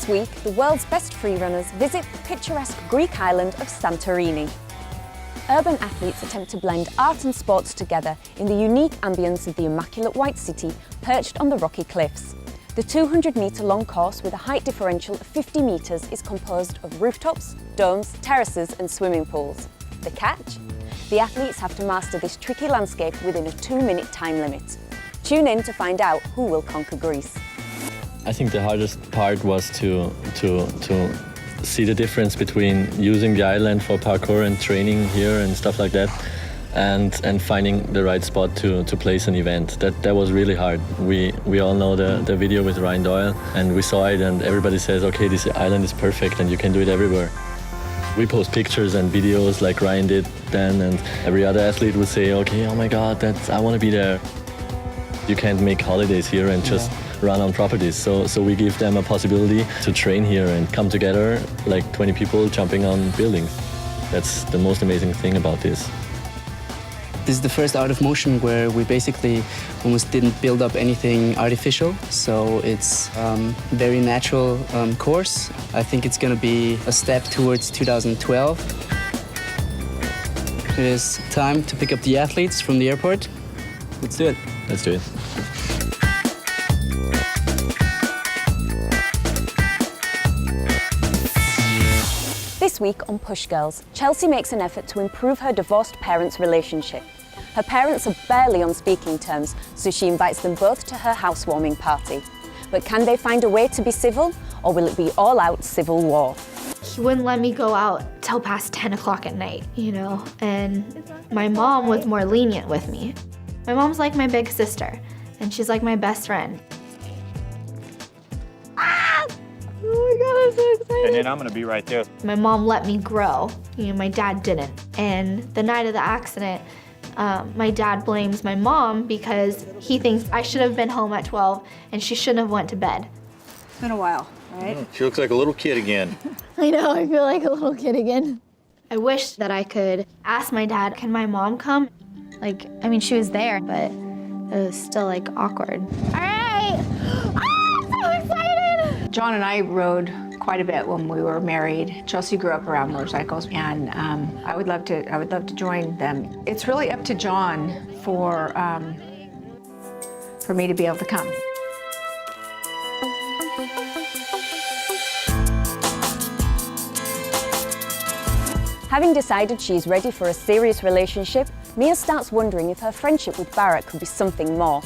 This week, the world's best freerunners visit the picturesque Greek island of Santorini. Urban athletes attempt to blend art and sports together in the unique ambience of the immaculate white city perched on the rocky cliffs. The 200-metre-long course with a height differential of 50 metres is composed of rooftops, domes, terraces and swimming pools. The catch? The athletes have to master this tricky landscape within a 2-minute time limit. Tune in to find out who will conquer Greece. I think the hardest part was to see the difference between using the island for parkour and training here and stuff like that, and finding the right spot to place an event. That was really hard. We all know the video with Ryan Doyle, and we saw it, and everybody says, okay, this island is perfect and you can do it everywhere. We post pictures and videos like Ryan did then, and every other athlete would say, okay, oh my God, I want to be there. You can't make holidays here and just run on properties. So we give them a possibility to train here and come together like 20 people jumping on buildings. That's the most amazing thing about this. This is the first Art of Motion where we basically almost didn't build up anything artificial. So it's very natural course. I think it's going to be a step towards 2012. It is time to pick up the athletes from the airport. Let's do it. Let's do it. This week on Push Girls, Chelsea makes an effort to improve her divorced parents' relationship. Her parents are barely on speaking terms, so she invites them both to her housewarming party. But can they find a way to be civil, or will it be all-out civil war? He wouldn't let me go out till past 10 o'clock at night, you know, and my mom was more lenient with me. My mom's like my big sister, and she's like my best friend. Ah! Oh my God, I'm so excited. And then I'm gonna be right there. My mom let me grow, you know, my dad didn't. And the night of the accident, my dad blames my mom because he thinks I should have been home at 12 and she shouldn't have went to bed. It's been a while, right? She looks like a little kid again. I know, I feel like a little kid again. I wish that I could ask my dad, can my mom come? Like, I mean, she was there, but it was still like awkward. All right, I'm so excited! John and I rode quite a bit when we were married. Chelsea grew up around motorcycles, and I would love to join them. It's really up to John for me to be able to come. Having decided she's ready for a serious relationship, Mia starts wondering if her friendship with Barrett could be something more.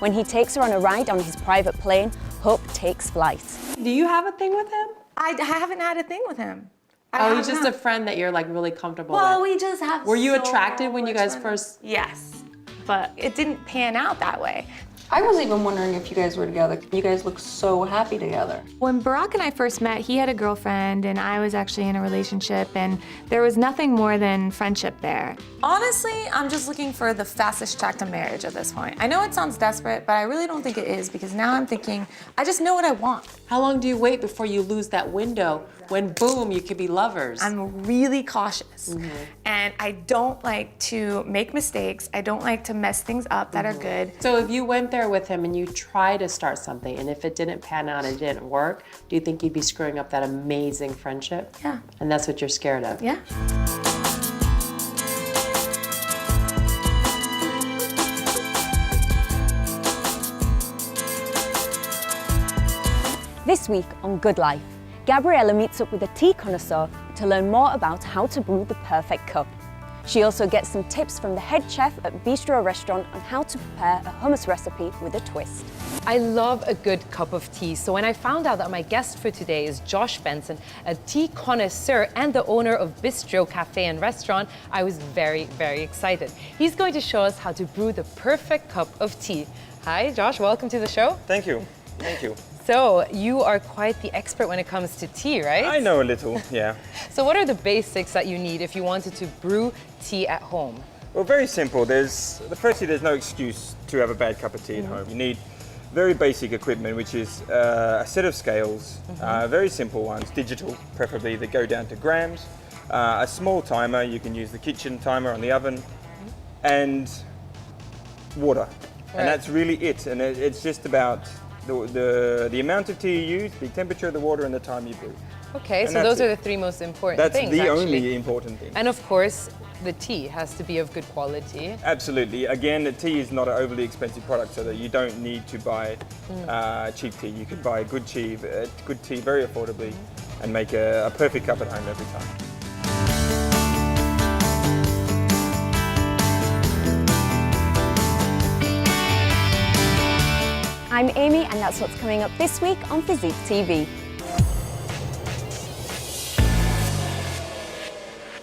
When he takes her on a ride on his private plane, hope takes flight. Do you have a thing with him? I haven't had a thing with him. Oh, he's just a friend that you're like really comfortable Well, with. we just have Were you so attracted when you guys much first? Yes, but it didn't pan out that way. I was even wondering if you guys were together. You guys look so happy together. When Barack and I first met, he had a girlfriend and I was actually in a relationship, and there was nothing more than friendship there. Honestly, I'm just looking for the fastest track to marriage at this point. I know it sounds desperate, but I really don't think it is, because now I'm thinking, I just know what I want. How long do you wait before you lose that window when, boom, you could be lovers? I'm really cautious, and I don't like to make mistakes. I don't like to mess things up that are good. So if you went there with him and you try to start something, and if it didn't pan out and it didn't work, do you think you'd be screwing up that amazing friendship? Yeah. And that's what you're scared of? Yeah. This week on Good Life, Gabriella meets up with a tea connoisseur to learn more about how to brew the perfect cup. She also gets some tips from the head chef at Bistro Restaurant on how to prepare a hummus recipe with a twist. I love a good cup of tea, so when I found out that my guest for today is Josh Benson, a tea connoisseur and the owner of Bistro Cafe and Restaurant, I was very, very excited. He's going to show us how to brew the perfect cup of tea. Hi, Josh, welcome to the show. Thank you. Thank you. So, you are quite the expert when it comes to tea, right? I know a little, yeah. So what are the basics that you need if you wanted to brew tea at home? Well, very simple. Firstly, there's no excuse to have a bad cup of tea at home. You need very basic equipment, which is a set of scales, very simple ones, digital preferably, that go down to grams, a small timer, you can use the kitchen timer on the oven, and water. And that's really it. And it's just about The amount of tea you use, the temperature of the water, and the time you brew. Okay, And so those that's are it. the three most important That's things, the actually. only important thing. And of course, the tea has to be of good quality. Absolutely. Again, the tea is not an overly expensive product, so that you don't need to buy cheap tea. You can buy good tea very affordably, and make a perfect cup at home every time. I'm Amy, and that's what's coming up this week on Physique TV.